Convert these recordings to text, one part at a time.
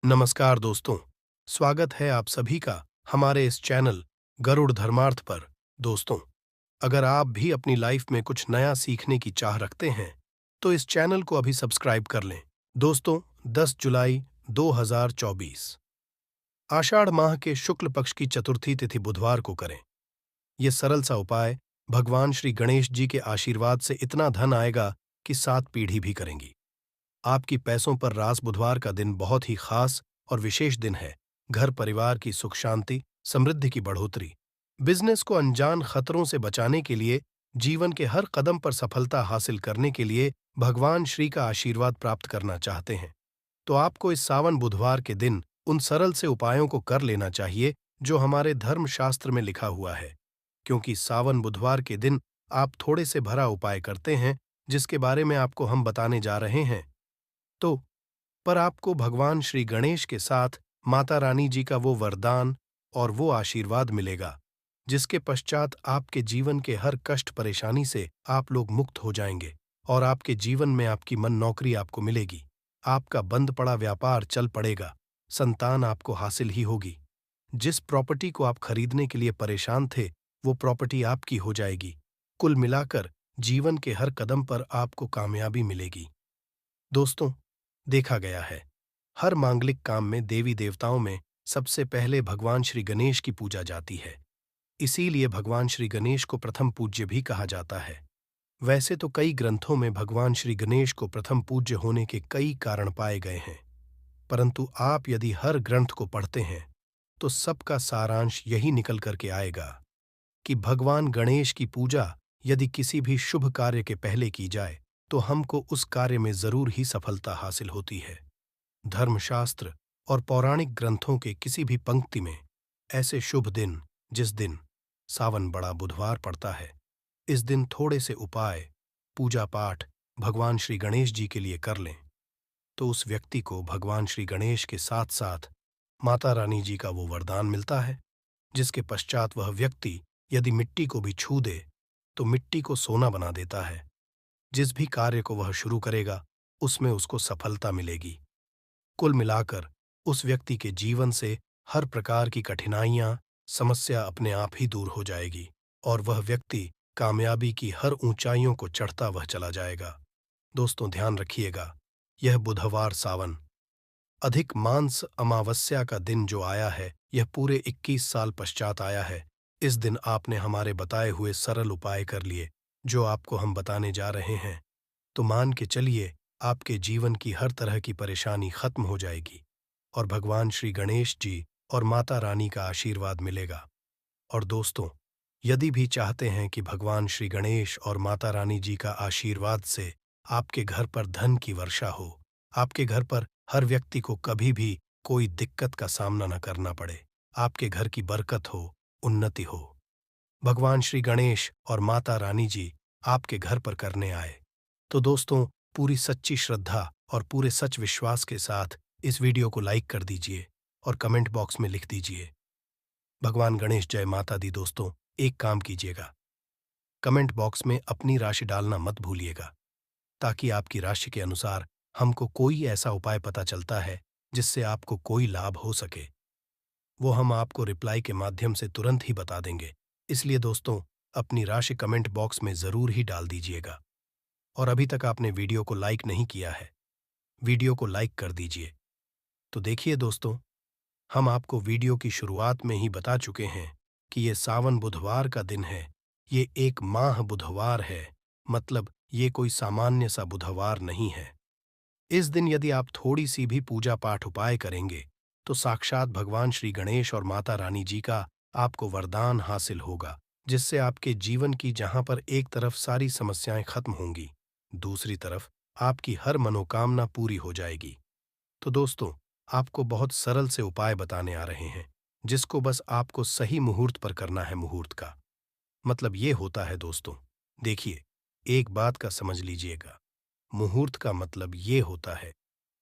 नमस्कार दोस्तों, स्वागत है आप सभी का हमारे इस चैनल गरुड़ धर्मार्थ पर। दोस्तों, अगर आप भी अपनी लाइफ में कुछ नया सीखने की चाह रखते हैं, तो इस चैनल को अभी सब्सक्राइब कर लें। दोस्तों, 10 जुलाई 2024 आषाढ़ माह के शुक्ल पक्ष की चतुर्थी तिथि बुधवार को करें। ये सरल सा उपाय भगवान श्री गणेश जी के आशीर्वाद से इतना धन आएगा कि 7 पीढ़ी भी करेंगी। आपकी पैसों पर रास बुधवार का दिन बहुत ही खास और विशेष दिन है। घर परिवार की सुख शांति, समृद्धि की बढ़ोतरी, बिजनेस को अनजान खतरों से बचाने के लिए, जीवन के हर कदम पर सफलता हासिल करने के लिए भगवान श्री का आशीर्वाद प्राप्त करना चाहते हैं, तो आपको इस सावन बुधवार के दिन उन सरल से उपायों को कर लेना चाहिए जो हमारे धर्मशास्त्र में लिखा हुआ है। क्योंकि सावन बुधवार के दिन आप थोड़े से भरा उपाय करते हैं, जिसके बारे में आपको हम बताने जा रहे हैं। तो पर आपको भगवान श्री गणेश के साथ माता रानी जी का वो वरदान और वो आशीर्वाद मिलेगा, जिसके पश्चात आपके जीवन के हर कष्ट परेशानी से आप लोग मुक्त हो जाएंगे और आपके जीवन में आपकी मन नौकरी आपको मिलेगी। आपका बंद पड़ा व्यापार चल पड़ेगा, संतान आपको हासिल ही होगी। जिस प्रॉपर्टी को आप खरीदने के लिए परेशान थे, वो प्रॉपर्टी आपकी हो जाएगी। कुल मिलाकर जीवन के हर कदम पर आपको कामयाबी मिलेगी। दोस्तों, देखा गया है, हर मांगलिक काम में देवी देवताओं में सबसे पहले भगवान श्री गणेश की पूजा जाती है। इसीलिए भगवान श्री गणेश को प्रथम पूज्य भी कहा जाता है। वैसे तो कई ग्रंथों में भगवान श्री गणेश को प्रथम पूज्य होने के कई कारण पाए गए हैं, परंतु आप यदि हर ग्रंथ को पढ़ते हैं, तो सबका सारांश यही निकल करके आएगा कि भगवान गणेश की पूजा यदि किसी भी शुभ कार्य के पहले की जाए, तो हमको उस कार्य में जरूर ही सफलता हासिल होती है। धर्मशास्त्र और पौराणिक ग्रंथों के किसी भी पंक्ति में ऐसे शुभ दिन, जिस दिन सावन बड़ा बुधवार पड़ता है, इस दिन थोड़े से उपाय, पूजा पाठ भगवान श्री गणेश जी के लिए कर लें, तो उस व्यक्ति को भगवान श्री गणेश के साथ साथ माता रानी जी का वो वरदान मिलता है, जिसके पश्चात वह व्यक्ति यदि मिट्टी को भी छू दे, तो मिट्टी को सोना बना देता है। जिस भी कार्य को वह शुरू करेगा, उसमें उसको सफलता मिलेगी। कुल मिलाकर उस व्यक्ति के जीवन से हर प्रकार की कठिनाइयां, समस्या अपने आप ही दूर हो जाएगी और वह व्यक्ति कामयाबी की हर ऊंचाइयों को चढ़ता वह चला जाएगा। दोस्तों, ध्यान रखिएगा, यह बुधवार सावन अधिक मांस अमावस्या का दिन जो आया है, यह पूरे 21 साल पश्चात आया है। इस दिन आपने हमारे बताए हुए सरल उपाय कर लिए, जो आपको हम बताने जा रहे हैं, तो मान के चलिए आपके जीवन की हर तरह की परेशानी खत्म हो जाएगी और भगवान श्री गणेश जी और माता रानी का आशीर्वाद मिलेगा। और दोस्तों, यदि भी चाहते हैं कि भगवान श्री गणेश और माता रानी जी का आशीर्वाद से आपके घर पर धन की वर्षा हो, आपके घर पर हर व्यक्ति को कभी भी कोई दिक्कत का सामना न करना पड़े, आपके घर की बरकत हो, उन्नति हो, भगवान श्री गणेश और माता रानी जी आपके घर पर करने आए, तो दोस्तों, पूरी सच्ची श्रद्धा और पूरे सच विश्वास के साथ इस वीडियो को लाइक कर दीजिए और कमेंट बॉक्स में लिख दीजिए, भगवान गणेश जय माता दी। दोस्तों, एक काम कीजिएगा, कमेंट बॉक्स में अपनी राशि डालना मत भूलिएगा, ताकि आपकी राशि के अनुसार हमको कोई ऐसा उपाय पता चलता है जिससे आपको कोई लाभ हो सके, वो हम आपको रिप्लाई के माध्यम से तुरंत ही बता देंगे। इसलिए दोस्तों, अपनी राशि कमेंट बॉक्स में जरूर ही डाल दीजिएगा। और अभी तक आपने वीडियो को लाइक नहीं किया है, वीडियो को लाइक कर दीजिए। तो देखिए दोस्तों, हम आपको वीडियो की शुरुआत में ही बता चुके हैं कि ये सावन बुधवार का दिन है। ये एक माह बुधवार है, मतलब ये कोई सामान्य सा बुधवार नहीं है। इस दिन यदि आप थोड़ी सी भी पूजा पाठ उपाय करेंगे, तो साक्षात भगवान श्री गणेश और माता रानी जी का आपको वरदान हासिल होगा, जिससे आपके जीवन की जहां पर एक तरफ सारी समस्याएं खत्म होंगी, दूसरी तरफ आपकी हर मनोकामना पूरी हो जाएगी। तो दोस्तों, आपको बहुत सरल से उपाय बताने आ रहे हैं, जिसको बस आपको सही मुहूर्त पर करना है। मुहूर्त का मतलब ये होता है दोस्तों, देखिए, एक बात का समझ लीजिएगा, मुहूर्त का मतलब ये होता है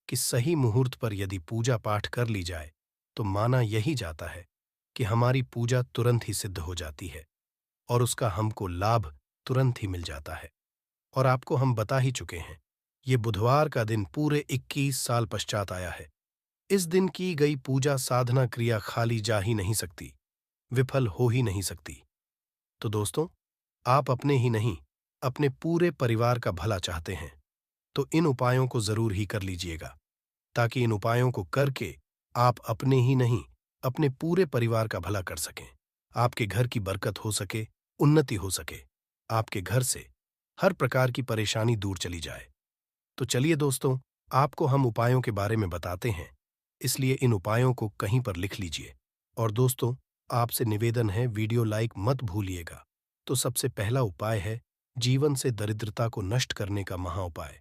कि सही मुहूर्त पर यदि पूजा पाठ कर ली जाए, तो माना यही जाता है कि हमारी पूजा तुरंत ही सिद्ध हो जाती है और उसका हमको लाभ तुरंत ही मिल जाता है। और आपको हम बता ही चुके हैं, ये बुधवार का दिन पूरे 21 साल पश्चात आया है। इस दिन की गई पूजा साधना क्रिया खाली जा ही नहीं सकती, विफल हो ही नहीं सकती। तो दोस्तों, आप अपने ही नहीं, अपने पूरे परिवार का भला चाहते हैं, तो इन उपायों को जरूर ही कर लीजिएगा, ताकि इन उपायों को करके आप अपने ही नहीं, अपने पूरे परिवार का भला कर सकें। आपके घर की बरकत हो सके, उन्नति हो सके, आपके घर से हर प्रकार की परेशानी दूर चली जाए। तो चलिए दोस्तों, आपको हम उपायों के बारे में बताते हैं, इसलिए इन उपायों को कहीं पर लिख लीजिए। और दोस्तों, आपसे निवेदन है, वीडियो लाइक मत भूलिएगा। तो सबसे पहला उपाय है जीवन से दरिद्रता को नष्ट करने का महाउपाय।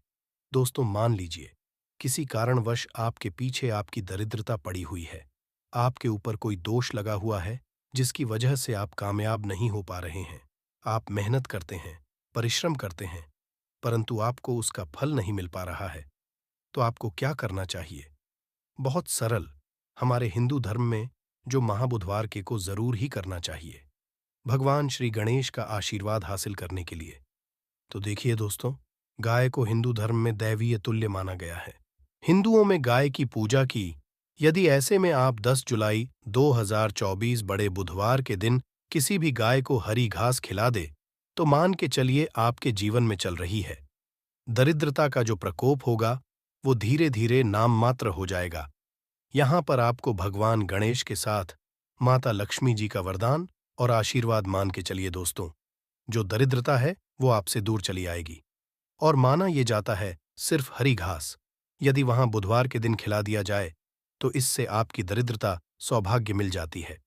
दोस्तों, मान लीजिए किसी कारणवश आपके पीछे आपकी दरिद्रता पड़ी हुई है, आपके ऊपर कोई दोष लगा हुआ है जिसकी वजह से आप कामयाब नहीं हो पा रहे हैं। आप मेहनत करते हैं, परिश्रम करते हैं, परंतु आपको उसका फल नहीं मिल पा रहा है। तो आपको क्या करना चाहिए? बहुत सरल, हमारे हिंदू धर्म में जो महाबुधवार के को जरूर ही करना चाहिए, भगवान श्री गणेश का आशीर्वाद हासिल करने के लिए। तो देखिए दोस्तों, गाय को हिंदू धर्म में दैवीय तुल्य माना गया है। हिंदुओं में गाय की पूजा की। यदि ऐसे में आप 10 जुलाई 2024 बड़े बुधवार के दिन किसी भी गाय को हरी घास खिला दे, तो मान के चलिए आपके जीवन में चल रही है दरिद्रता का जो प्रकोप होगा, वो धीरे धीरे नाम मात्र हो जाएगा। यहां पर आपको भगवान गणेश के साथ माता लक्ष्मी जी का वरदान और आशीर्वाद मान के चलिए दोस्तों, जो दरिद्रता है वो आपसे दूर चली आएगी। और माना ये जाता है सिर्फ हरी घास यदि वहां बुधवार के दिन खिला दिया जाए, तो इससे आपकी दरिद्रता सौभाग्य मिल जाती है।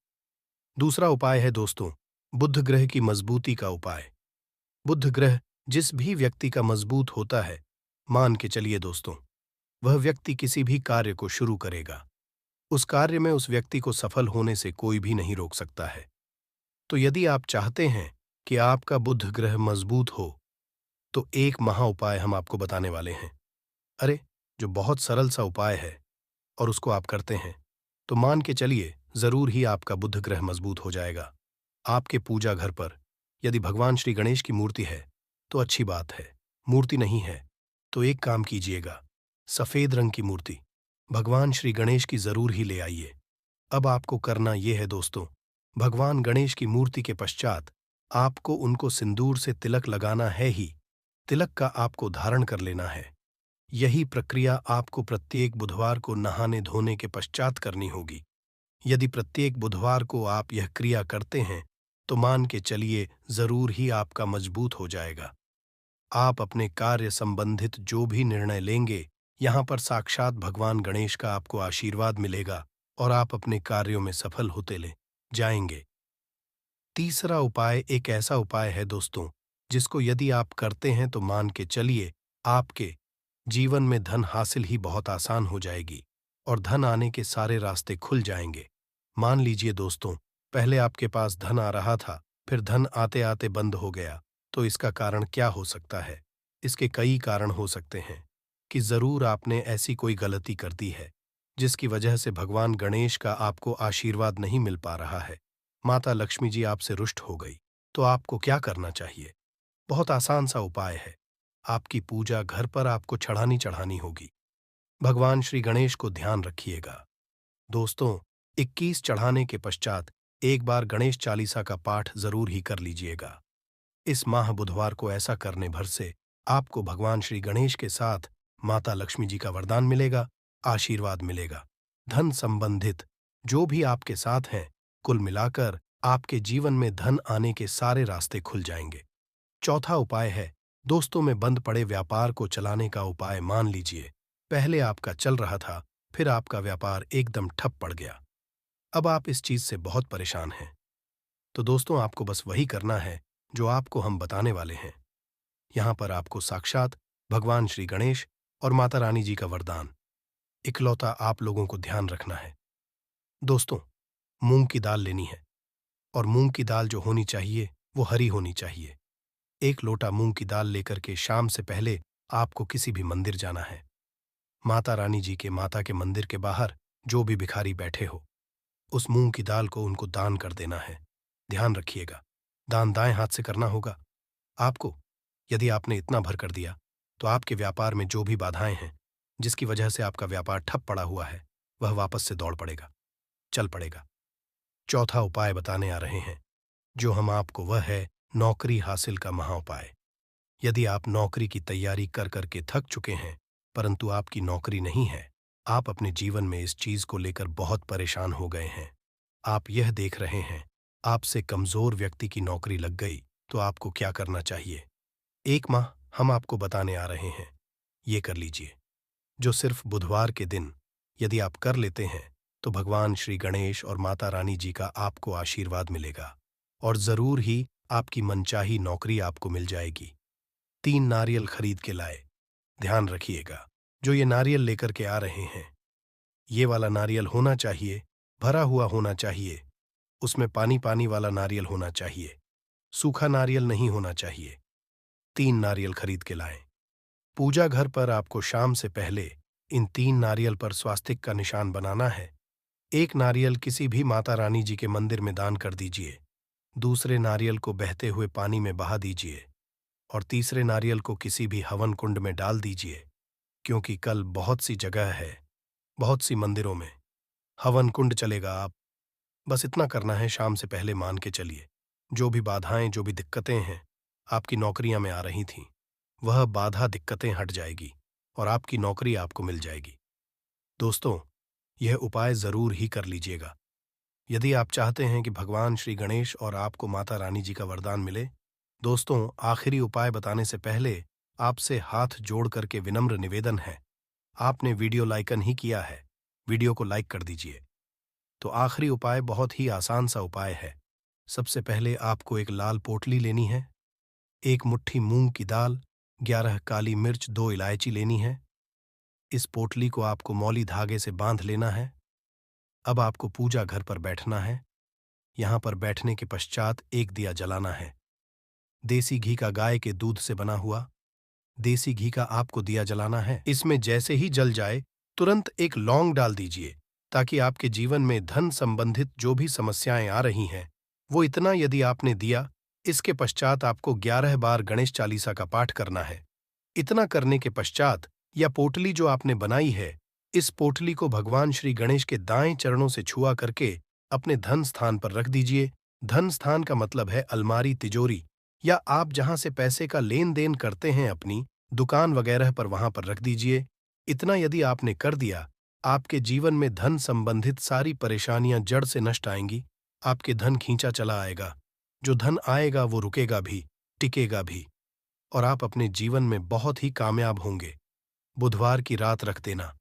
दूसरा उपाय है दोस्तों, बुध ग्रह की मजबूती का उपाय। बुध ग्रह जिस भी व्यक्ति का मजबूत होता है, मान के चलिए दोस्तों, वह व्यक्ति किसी भी कार्य को शुरू करेगा। उस कार्य में उस व्यक्ति को सफल होने से कोई भी नहीं रोक सकता है। तो यदि आप चाहते हैं कि आपका बुध ग्रह मजबूत हो, तो एक महा उपाय हम आपको बताने वाले हैं। अरे, जो बहुत सरल सा उपाय है और उसको आप करते हैं, तो मान के चलिए जरूर ही आपका बुध ग्रह मजबूत हो जाएगा। आपके पूजा घर पर यदि भगवान श्री गणेश की मूर्ति है तो अच्छी बात है, मूर्ति नहीं है तो एक काम कीजिएगा, सफेद रंग की मूर्ति भगवान श्री गणेश की जरूर ही ले आइए। अब आपको करना यह है दोस्तों, भगवान गणेश की मूर्ति के पश्चात आपको उनको सिंदूर से तिलक लगाना है ही, तिलक का आपको धारण कर लेना है। यही प्रक्रिया आपको प्रत्येक बुधवार को नहाने धोने के पश्चात करनी होगी। यदि प्रत्येक बुधवार को आप यह क्रिया करते हैं, तो मान के चलिए जरूर ही आपका मजबूत हो जाएगा। आप अपने कार्य संबंधित जो भी निर्णय लेंगे, यहाँ पर साक्षात भगवान गणेश का आपको आशीर्वाद मिलेगा और आप अपने कार्यों में सफल होते ले जाएंगे। तीसरा उपाय एक ऐसा उपाय है दोस्तों, जिसको यदि आप करते हैं तो मान के चलिए आपके जीवन में धन हासिल ही बहुत आसान हो जाएगी और धन आने के सारे रास्ते खुल जाएंगे। मान लीजिए दोस्तों, पहले आपके पास धन आ रहा था, फिर धन आते आते बंद हो गया, तो इसका कारण क्या हो सकता है? इसके कई कारण हो सकते हैं कि जरूर आपने ऐसी कोई गलती कर दी है जिसकी वजह से भगवान गणेश का आपको आशीर्वाद नहीं मिल पा रहा है। माता लक्ष्मी जी आपसे रुष्ट हो गई, तो आपको क्या करना चाहिए? बहुत आसान सा उपाय है। आपकी पूजा घर पर आपको चढ़ानी होगी। भगवान श्री गणेश को ध्यान रखिएगा दोस्तों। 21 चढ़ाने के पश्चात एक बार गणेश चालीसा का पाठ जरूर ही कर लीजिएगा। इस माह बुधवार को ऐसा करने भर से आपको भगवान श्री गणेश के साथ माता लक्ष्मी जी का वरदान मिलेगा, आशीर्वाद मिलेगा। धन संबंधित जो भी आपके साथ हैं, कुल मिलाकर आपके जीवन में धन आने के सारे रास्ते खुल जाएंगे। चौथा उपाय है दोस्तों, में बंद पड़े व्यापार को चलाने का उपाय। मान लीजिए पहले आपका चल रहा था, फिर आपका व्यापार एकदम ठप पड़ गया, अब आप इस चीज से बहुत परेशान हैं। तो दोस्तों, आपको बस वही करना है जो आपको हम बताने वाले हैं। यहां पर आपको साक्षात भगवान श्री गणेश और माता रानी जी का वरदान इकलौता आप लोगों को ध्यान रखना है। दोस्तों, मूंग की दाल लेनी है और मूंग की दाल जो होनी चाहिए वो हरी होनी चाहिए। 1 लोटा मूंग की दाल लेकर के शाम से पहले आपको किसी भी मंदिर जाना है। माता रानी जी के माता के मंदिर के बाहर जो भी भिखारी बैठे हो, उस मूंग की दाल को उनको दान कर देना है। ध्यान रखिएगा, दान दाएं हाथ से करना होगा आपको। यदि आपने इतना भर कर दिया, तो आपके व्यापार में जो भी बाधाएं हैं, जिसकी वजह से आपका व्यापार ठप पड़ा हुआ है, वह वापस से दौड़ पड़ेगा, चल पड़ेगा। चौथा उपाय बताने आ रहे हैं जो हम आपको, वह है नौकरी हासिल का महाउपाय। यदि आप नौकरी की तैयारी कर करके थक चुके हैं परंतु आपकी नौकरी नहीं है, आप अपने जीवन में इस चीज को लेकर बहुत परेशान हो गए हैं, आप यह देख रहे हैं आपसे कमजोर व्यक्ति की नौकरी लग गई, तो आपको क्या करना चाहिए? 1 माह हम आपको बताने आ रहे हैं, ये कर लीजिए, जो सिर्फ बुधवार के दिन यदि आप कर लेते हैं तो भगवान श्री गणेश और माता रानी जी का आपको आशीर्वाद मिलेगा और जरूर ही आपकी मनचाही नौकरी आपको मिल जाएगी। 3 नारियल खरीद के लाए। ध्यान रखिएगा, जो ये नारियल लेकर के आ रहे हैं, ये वाला नारियल होना चाहिए, भरा हुआ होना चाहिए, उसमें पानी पानी वाला नारियल होना चाहिए, सूखा नारियल नहीं होना चाहिए। 3 नारियल खरीद के लाएं। पूजा घर पर आपको शाम से पहले इन 3 नारियल पर स्वास्तिक का निशान बनाना है। एक नारियल किसी भी माता रानी जी के मंदिर में दान कर दीजिए, दूसरे नारियल को बहते हुए पानी में बहा दीजिए और तीसरे नारियल को किसी भी हवन कुंड में डाल दीजिए, क्योंकि कल बहुत सी जगह है, बहुत सी मंदिरों में हवन कुंड चलेगा। आप बस इतना करना है, शाम से पहले मान के चलिए, जो भी बाधाएं, जो भी दिक्कतें हैं आपकी नौकरियां में आ रही थीं, वह बाधा दिक्कतें हट जाएगी और आपकी नौकरी आपको मिल जाएगी। दोस्तों, यह उपाय जरूर ही कर लीजिएगा। यदि आप चाहते हैं कि भगवान श्री गणेश और आपको माता रानी जी का वरदान मिले। दोस्तों, आखिरी उपाय बताने से पहले आपसे हाथ जोड़ करके विनम्र निवेदन है, आपने वीडियो लाइकन ही किया है, वीडियो को लाइक कर दीजिए। तो आखिरी उपाय बहुत ही आसान सा उपाय है। सबसे पहले आपको एक लाल पोटली लेनी है, 1 मुट्ठी मूंग की दाल, 11 काली मिर्च, 2 इलायची लेनी है। इस पोटली को आपको मौली धागे से बांध लेना है। अब आपको पूजा घर पर बैठना है। यहां पर बैठने के पश्चात एक दिया जलाना है। देसी घी का, गाय के दूध से बना हुआ देसी घी का आपको दिया जलाना है। इसमें जैसे ही जल जाए तुरंत एक लौंग डाल दीजिए, ताकि आपके जीवन में धन संबंधित जो भी समस्याएं आ रही हैं, वो इतना यदि आपने दिया, इसके पश्चात आपको 11 बार गणेश चालीसा का पाठ करना है। इतना करने के पश्चात यह पोटली जो आपने बनाई है, इस पोटली को भगवान श्री गणेश के दाएं चरणों से छुआ करके अपने धन स्थान पर रख दीजिए। धन स्थान का मतलब है अलमारी, तिजोरी या आप जहां से पैसे का लेन देन करते हैं, अपनी दुकान वगैरह पर, वहां पर रख दीजिए। इतना यदि आपने कर दिया, आपके जीवन में धन संबंधित सारी परेशानियां जड़ से नष्ट आएंगी। आपके धन खींचा चला आएगा। जो धन आएगा वो रुकेगा भी, टिकेगा भी और आप अपने जीवन में बहुत ही कामयाब होंगे। बुधवार की रात रख देना।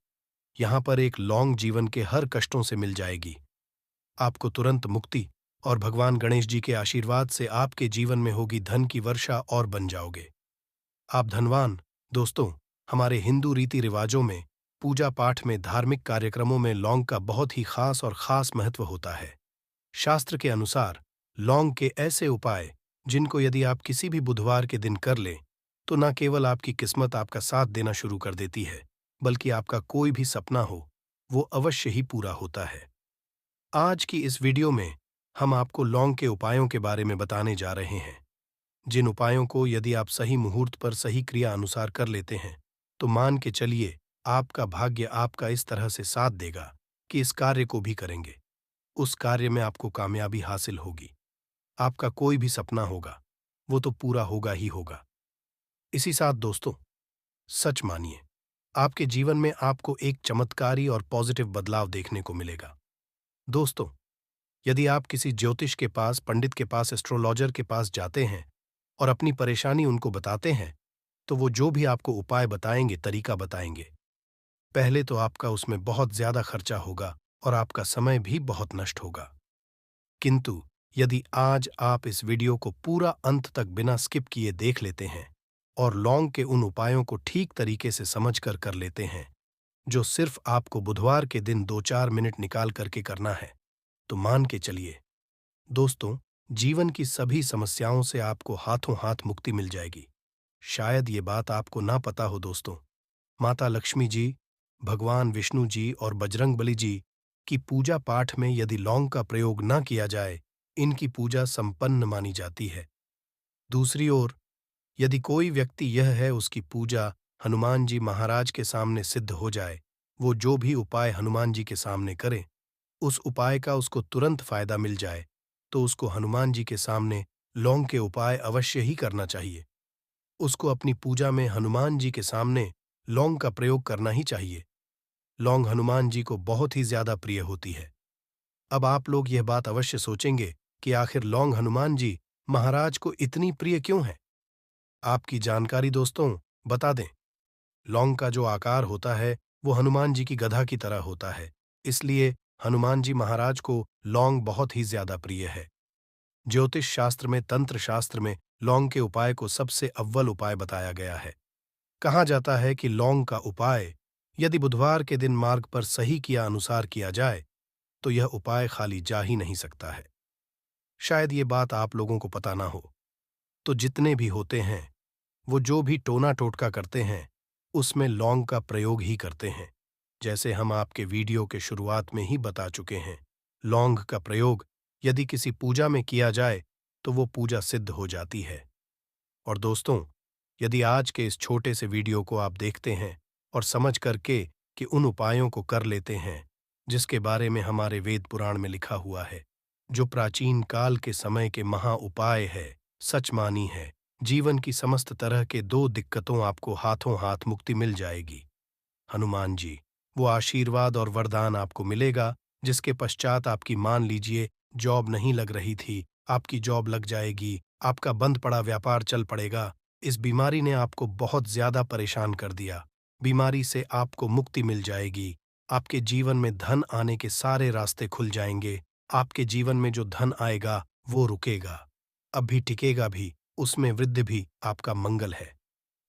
यहां पर एक लौंग जीवन के हर कष्टों से मिल जाएगी। आपको तुरंत मुक्ति और भगवान गणेश जी के आशीर्वाद से आपके जीवन में होगी धन की वर्षा और बन जाओगे आप धनवान। दोस्तों, हमारे हिंदू रीति रिवाजों में, पूजा पाठ में, धार्मिक कार्यक्रमों में लौंग का बहुत ही खास और खास महत्व होता है। शास्त्र के अनुसार लौंग के ऐसे उपाय जिनको यदि आप किसी भी बुधवार के दिन कर लें, तो न केवल आपकी किस्मत आपका साथ देना शुरू कर देती है, बल्कि आपका कोई भी सपना हो वो अवश्य ही पूरा होता है। आज की इस वीडियो में हम आपको लौंग के उपायों के बारे में बताने जा रहे हैं, जिन उपायों को यदि आप सही मुहूर्त पर सही क्रिया अनुसार कर लेते हैं, तो मान के चलिए आपका भाग्य आपका इस तरह से साथ देगा कि इस कार्य को भी करेंगे, उस कार्य में आपको कामयाबी हासिल होगी। आपका कोई भी सपना होगा वो तो पूरा होगा ही होगा। इसी साथ दोस्तों, सच मानिए, आपके जीवन में आपको एक चमत्कारी और पॉजिटिव बदलाव देखने को मिलेगा। दोस्तों, यदि आप किसी ज्योतिष के पास, पंडित के पास, एस्ट्रोलॉजर के पास जाते हैं और अपनी परेशानी उनको बताते हैं, तो वो जो भी आपको उपाय बताएंगे, तरीका बताएंगे, पहले तो आपका उसमें बहुत ज्यादा खर्चा होगा और आपका समय भी बहुत नष्ट होगा। किंतु यदि आज आप इस वीडियो को पूरा अंत तक बिना स्किप किए देख लेते हैं और लौंग के उन उपायों को ठीक तरीके से समझकर कर लेते हैं, जो सिर्फ आपको बुधवार के दिन 2-4 मिनट निकाल करके करना है, तो मान के चलिए दोस्तों, जीवन की सभी समस्याओं से आपको हाथों हाथ मुक्ति मिल जाएगी। शायद ये बात आपको ना पता हो दोस्तों, माता लक्ष्मी जी, भगवान विष्णु जी और बजरंगबली जी की पूजा पाठ में यदि लौंग का प्रयोग न किया जाए, इनकी पूजा संपन्न मानी जाती है। दूसरी ओर, यदि कोई व्यक्ति यह है उसकी पूजा हनुमान जी महाराज के सामने सिद्ध हो जाए, वो जो भी उपाय हनुमान जी के सामने करे, उस उपाय का उसको तुरंत फायदा मिल जाए, तो उसको हनुमान जी के सामने लौंग के उपाय अवश्य ही करना चाहिए। उसको अपनी पूजा में हनुमान जी के सामने लौंग का प्रयोग करना ही चाहिए। लौंग हनुमान जी को बहुत ही ज्यादा प्रिय होती है। अब आप लोग यह बात अवश्य सोचेंगे कि आखिर लौंग हनुमान जी महाराज को इतनी प्रिय क्यों है। आपकी जानकारी दोस्तों बता दें, लौंग का जो आकार होता है वो हनुमान जी की गधा की तरह होता है, इसलिए हनुमान जी महाराज को लौंग बहुत ही ज्यादा प्रिय है। ज्योतिष शास्त्र में, तंत्र शास्त्र में लौंग के उपाय को सबसे अव्वल उपाय बताया गया है। कहा जाता है कि लौंग का उपाय यदि बुधवार के दिन मार्ग पर सही किया अनुसार किया जाए तो यह उपाय खाली जा ही नहीं सकता है। शायद ये बात आप लोगों को पता ना हो, तो जितने भी होते हैं वो जो भी टोना टोटका करते हैं उसमें लौंग का प्रयोग ही करते हैं। जैसे हम आपके वीडियो के शुरुआत में ही बता चुके हैं, लौंग का प्रयोग यदि किसी पूजा में किया जाए तो वो पूजा सिद्ध हो जाती है। और दोस्तों, यदि आज के इस छोटे से वीडियो को आप देखते हैं और समझ करके कि उन उपायों को कर लेते हैं जिसके बारे में हमारे वेद पुराण में लिखा हुआ है, जो प्राचीन काल के समय के महा उपाय है, सच मानी है, जीवन की समस्त तरह के दो दिक्कतों आपको हाथों हाथ मुक्ति मिल जाएगी। हनुमान जी, वो आशीर्वाद और वरदान आपको मिलेगा जिसके पश्चात आपकी मान लीजिए जॉब नहीं लग रही थी, आपकी जॉब लग जाएगी, आपका बंद पड़ा व्यापार चल पड़ेगा। इस बीमारी ने आपको बहुत ज्यादा परेशान कर दिया, बीमारी से आपको मुक्ति मिल जाएगी। आपके जीवन में धन आने के सारे रास्ते खुल जाएंगे। आपके जीवन में जो धन आएगा वो रुकेगा, अब भी टिकेगा भी, उसमें वृद्धि भी। आपका मंगल है,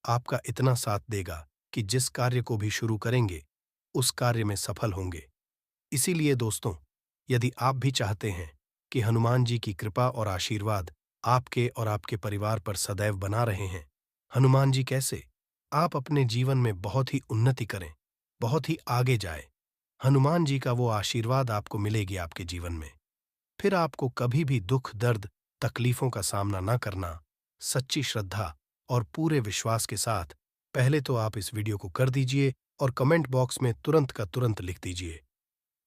आपका इतना साथ देगा कि जिस कार्य को भी शुरू करेंगे उस कार्य में सफल होंगे। इसीलिए दोस्तों, यदि आप भी चाहते हैं कि हनुमान जी की कृपा और आशीर्वाद आपके और आपके परिवार पर सदैव बना रहे हैं, हनुमान जी कैसे आप अपने जीवन में बहुत ही उन्नति करें, बहुत ही आगे जाए, हनुमान जी का वो आशीर्वाद आपको मिलेगी आपके जीवन में। फिर आपको कभी भी दुख, दर्द, तकलीफों का सामना न करना। सच्ची श्रद्धा और पूरे विश्वास के साथ पहले तो आप इस वीडियो को कर दीजिए और कमेंट बॉक्स में तुरंत का तुरंत लिख दीजिए,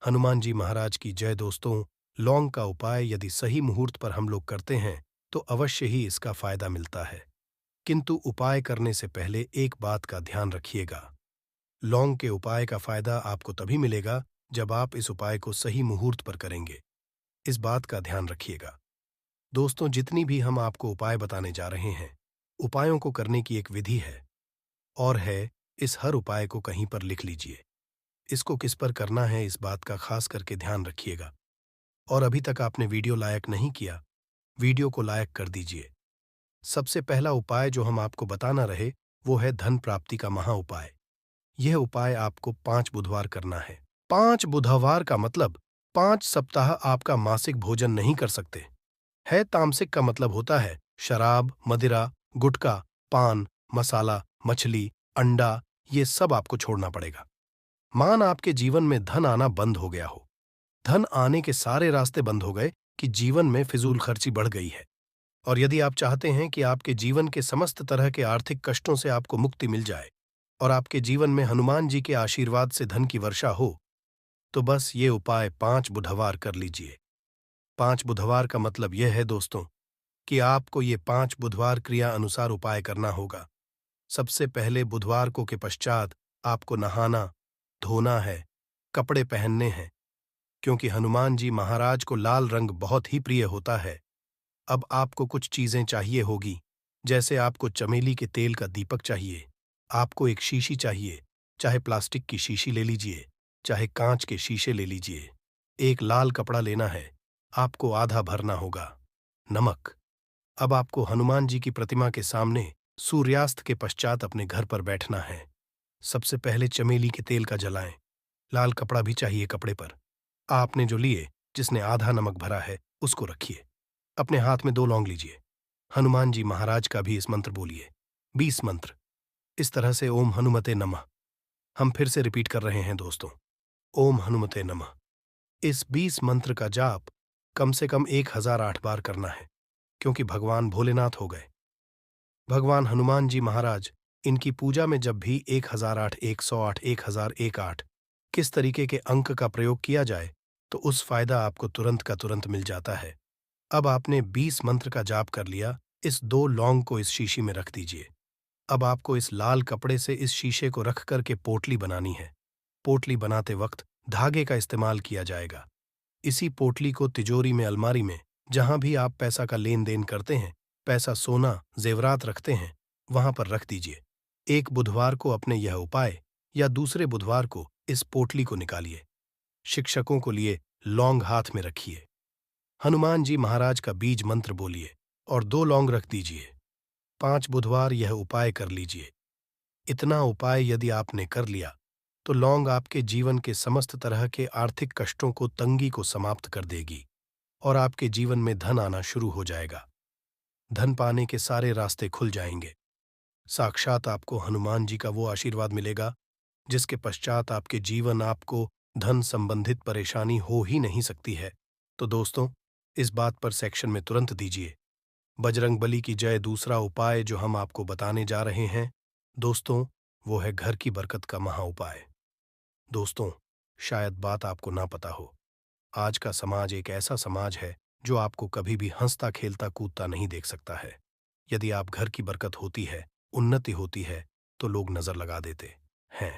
हनुमान जी महाराज की जय। दोस्तों, लौंग का उपाय यदि सही मुहूर्त पर हम लोग करते हैं तो अवश्य ही इसका फायदा मिलता है, किंतु उपाय करने से पहले एक बात का ध्यान रखिएगा। लौंग के उपाय का फायदा आपको तभी मिलेगा जब आप इस उपाय को सही मुहूर्त पर करेंगे। इस बात का ध्यान रखिएगा। दोस्तों, जितनी भी हम आपको उपाय बताने जा रहे हैं, उपायों को करने की एक विधि है और है, इस हर उपाय को कहीं पर लिख लीजिए। इसको किस पर करना है इस बात का खास करके ध्यान रखिएगा। और अभी तक आपने वीडियो लायक नहीं किया, वीडियो को लायक कर दीजिए। सबसे पहला उपाय जो हम आपको बताना रहे वो है धन प्राप्ति का महा उपाय। यह उपाय आपको 5 बुधवार करना है। 5 बुधवार का मतलब 5 सप्ताह आपका मासिक भोजन नहीं कर सकते है। तामसिक का मतलब होता है शराब, मदिरा, गुटखा, पान, मसाला, मछली, अंडा, ये सब आपको छोड़ना पड़ेगा। मान आपके जीवन में धन आना बंद हो गया हो, धन आने के सारे रास्ते बंद हो गए कि जीवन में फिजूल खर्ची बढ़ गई है, और यदि आप चाहते हैं कि आपके जीवन के समस्त तरह के आर्थिक कष्टों से आपको मुक्ति मिल जाए और आपके जीवन में हनुमान जी के आशीर्वाद से धन की वर्षा हो, तो बस ये उपाय 5 बुधवार कर लीजिए। 5 बुधवार का मतलब यह है दोस्तों कि आपको ये 5 बुधवार क्रिया अनुसार उपाय करना होगा। सबसे पहले बुधवार को के पश्चात आपको नहाना धोना है, कपड़े पहनने हैं, क्योंकि हनुमान जी महाराज को लाल रंग बहुत ही प्रिय होता है। अब आपको कुछ चीजें चाहिए होगी, जैसे आपको चमेली के तेल का दीपक चाहिए, आपको एक शीशी चाहिए, चाहे प्लास्टिक की शीशी ले लीजिए, चाहे कांच के शीशे ले लीजिए। एक लाल कपड़ा लेना है, आपको आधा भरना होगा। नमक। अब आपको हनुमान जी की प्रतिमा के सामने सूर्यास्त के पश्चात अपने घर पर बैठना है। सबसे पहले चमेली के तेल का जलाएं। लाल कपड़ा भी चाहिए कपड़े पर। आपने जो लिए, जिसने आधा नमक भरा है, उसको रखिए। अपने हाथ में 2 लौंग लीजिए। हनुमान जी महाराज का भी इस मंत्र बोलिए, 20 मंत्र। इस तरह से ओम हनुमते नमः। हम फिर से रिपीट कर रहे हैं दोस्तों, ओम हनुमते नमः। इस 20 मंत्र का जाप कम से कम 1008 बार करना है, क्योंकि भगवान भोलेनाथ हो गए। भगवान हनुमान जी महाराज, इनकी पूजा में जब भी 1008, 108, 1001 8 किस तरीके के अंक का प्रयोग किया जाए तो उस फायदा आपको तुरंत का तुरंत मिल जाता है। अब आपने 20 मंत्र का जाप कर लिया, इस 2 लौंग को इस शीशी में रख दीजिए। अब आपको इस लाल कपड़े से इस शीशे को रख कर के पोटली बनानी है। पोटली बनाते वक्त धागे का इस्तेमाल किया जाएगा। इसी पोटली को तिजोरी में, अलमारी में, जहां भी आप पैसा का लेन देन करते हैं, पैसा, सोना, जेवरात रखते हैं, वहां पर रख दीजिए। एक बुधवार को अपने यह उपाय या दूसरे बुधवार को इस पोटली को निकालिए। शिक्षकों को लिए लौंग हाथ में रखिए। हनुमान जी महाराज का बीज मंत्र बोलिए और 2 लौंग रख दीजिए। 5 बुधवार यह उपाय कर लीजिए। इतना उपाय यदि आपने कर लिया तो लौंग आपके जीवन के समस्त तरह के आर्थिक कष्टों को, तंगी को समाप्त कर देगी और आपके जीवन में धन आना शुरू हो जाएगा। धन पाने के सारे रास्ते खुल जाएंगे। साक्षात आपको हनुमान जी का वो आशीर्वाद मिलेगा जिसके पश्चात आपके जीवन, आपको धन संबंधित परेशानी हो ही नहीं सकती है। तो दोस्तों, इस बात पर सेक्शन में तुरंत दीजिए बजरंग बली की जय। दूसरा उपाय जो हम आपको बताने जा रहे हैं दोस्तों, वो है घर की बरकत का महा उपाय। दोस्तों, शायद बात आपको ना पता हो, आज का समाज एक ऐसा समाज है जो आपको कभी भी हंसता खेलता कूदता नहीं देख सकता है। यदि आप घर की बरकत होती है, उन्नति होती है, तो लोग नजर लगा देते हैं।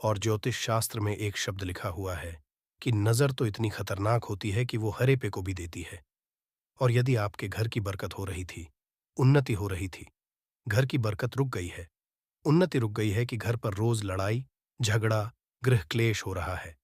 और ज्योतिष शास्त्र में एक शब्द लिखा हुआ है कि नजर तो इतनी खतरनाक होती है कि वो हरे पे को भी देती है। और यदि आपके घर की बरकत हो रही थी, उन्नति हो रही थी, घर की बरकत रुक गई है, उन्नति रुक गई है कि घर पर रोज लड़ाई, झगड़ा, गृह क्लेश हो रहा है,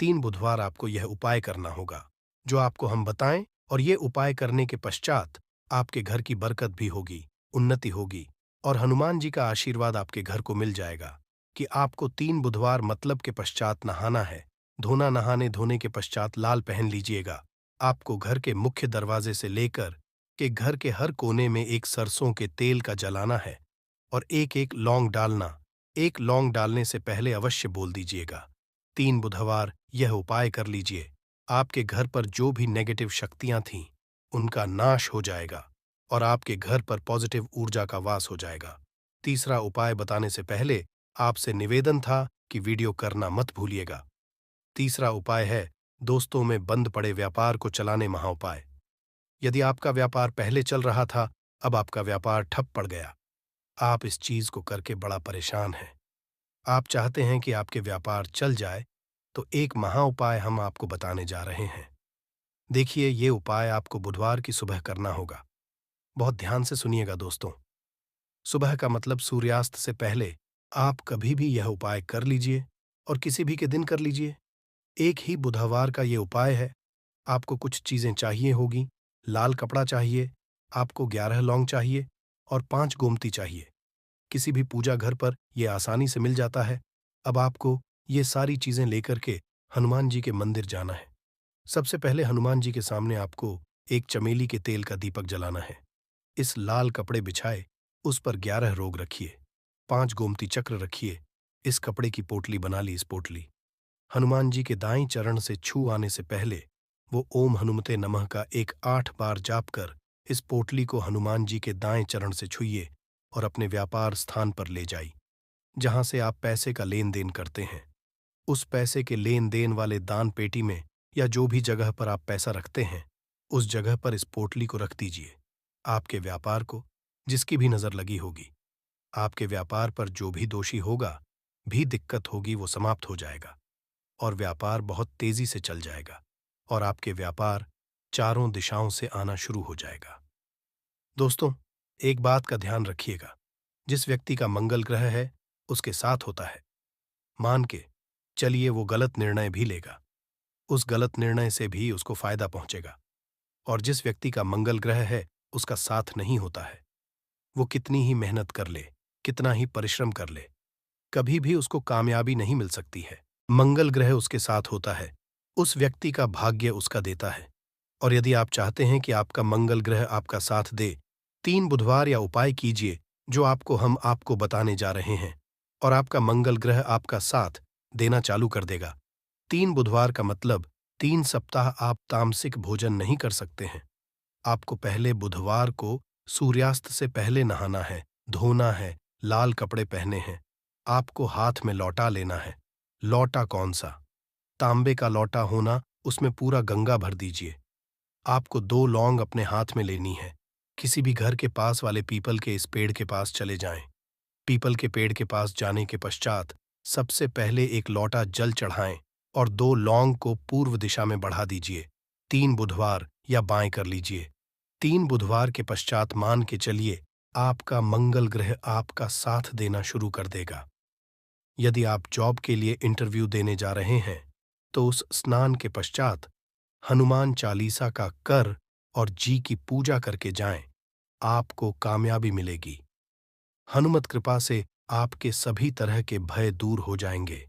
3 बुधवार आपको यह उपाय करना होगा जो आपको हम बताएं। और ये उपाय करने के पश्चात आपके घर की बरकत भी होगी, उन्नति होगी और हनुमान जी का आशीर्वाद आपके घर को मिल जाएगा कि आपको 3 बुधवार मतलब के पश्चात नहाना है। धोना, नहाने धोने के पश्चात लाल पहन लीजिएगा। आपको घर के मुख्य दरवाजे से लेकर के घर के हर कोने में एक सरसों के तेल का जलाना है और एक एक लौंग डालना। एक लौंग डालने से पहले अवश्य बोल दीजिएगा 3 बुधवार यह उपाय कर लीजिए। आपके घर पर जो भी नेगेटिव शक्तियां थीं, उनका नाश हो जाएगा और आपके घर पर पॉजिटिव ऊर्जा का वास हो जाएगा। तीसरा उपाय बताने से पहले आपसे निवेदन था कि वीडियो करना मत भूलिएगा। तीसरा उपाय है दोस्तों में बंद पड़े व्यापार को चलाने महाउपाय। यदि आपका व्यापार पहले चल रहा था, अब आपका व्यापार ठप पड़ गया, आप इस चीज को करके बड़ा परेशान हैं, आप चाहते हैं कि आपके व्यापार चल जाए, तो एक महा उपाय हम आपको बताने जा रहे हैं। देखिए, ये उपाय आपको बुधवार की सुबह करना होगा। बहुत ध्यान से सुनिएगा दोस्तों। सुबह का मतलब सूर्यास्त से पहले आप कभी भी यह उपाय कर लीजिए और किसी भी के दिन कर लीजिए। एक ही बुधवार का ये उपाय है। आपको कुछ चीजें चाहिए होगी। लाल कपड़ा चाहिए, आपको 11 लौंग चाहिए और 5 गोमती चाहिए। किसी भी पूजा घर पर यह आसानी से मिल जाता है। अब आपको ये सारी चीजें लेकर के हनुमान जी के मंदिर जाना है। सबसे पहले हनुमान जी के सामने आपको एक चमेली के तेल का दीपक जलाना है। इस लाल कपड़े बिछाए, उस पर 11 रोग रखिए, 5 गोमती चक्र रखिए। इस कपड़े की पोटली बना ली। इस पोटली हनुमान जी के दाईं चरण से छू आने से पहले वो ओम हनुमते नमः का एक 8 बार जाप कर इस पोटली को हनुमान जी के दाएं चरण से छुइए और अपने व्यापार स्थान पर ले जाइए, जहां से आप पैसे का लेन देन करते हैं। उस पैसे के लेन देन वाले दान पेटी में या जो भी जगह पर आप पैसा रखते हैं, उस जगह पर इस पोटली को रख दीजिए। आपके व्यापार को जिसकी भी नजर लगी होगी, आपके व्यापार पर जो भी दोषी होगा, भी दिक्कत होगी, वो समाप्त हो जाएगा और व्यापार बहुत तेजी से चल जाएगा और आपके व्यापार चारों दिशाओं से आना शुरू हो जाएगा। दोस्तों, एक बात का ध्यान रखिएगा, जिस व्यक्ति का मंगल ग्रह है उसके साथ होता है, मान के चलिए वो गलत निर्णय भी लेगा, उस गलत निर्णय से भी उसको फायदा पहुंचेगा। और जिस व्यक्ति का मंगल ग्रह है उसका साथ नहीं होता है, वो कितनी ही मेहनत कर ले, कितना ही परिश्रम कर ले, कभी भी उसको कामयाबी नहीं मिल सकती है। मंगल ग्रह उसके साथ होता है, उस व्यक्ति का भाग्य उसका देता है। और यदि आप चाहते हैं कि आपका मंगल ग्रह आपका साथ दे, 3 बुधवार या उपाय कीजिए जो हम आपको बताने जा रहे हैं और आपका मंगल ग्रह आपका साथ देना चालू कर देगा। 3 बुधवार का मतलब 3 सप्ताह आप तामसिक भोजन नहीं कर सकते हैं। आपको पहले बुधवार को सूर्यास्त से पहले नहाना है, धोना है, लाल कपड़े पहने हैं, आपको हाथ में लौटा लेना है। लौटा कौन सा? तांबे का लौटा होना, उसमें पूरा गंगा भर दीजिए। आपको 2 लौंग अपने हाथ में लेनी है। किसी भी घर के पास वाले पीपल के इस पेड़ के पास चले जाएं। पीपल के पेड़ के पास जाने के पश्चात सबसे पहले एक लौटा जल चढ़ाएं और 2 लौंग को पूर्व दिशा में बढ़ा दीजिए। 3 बुधवार या बाएं कर लीजिए। 3 बुधवार के पश्चात मान के चलिए आपका मंगल ग्रह आपका साथ देना शुरू कर देगा। यदि आप जॉब के लिए इंटरव्यू देने जा रहे हैं तो उस स्नान के पश्चात हनुमान चालीसा का कर और जी की पूजा करके जाएं। आपको कामयाबी मिलेगी। हनुमत कृपा से आपके सभी तरह के भय दूर हो जाएंगे।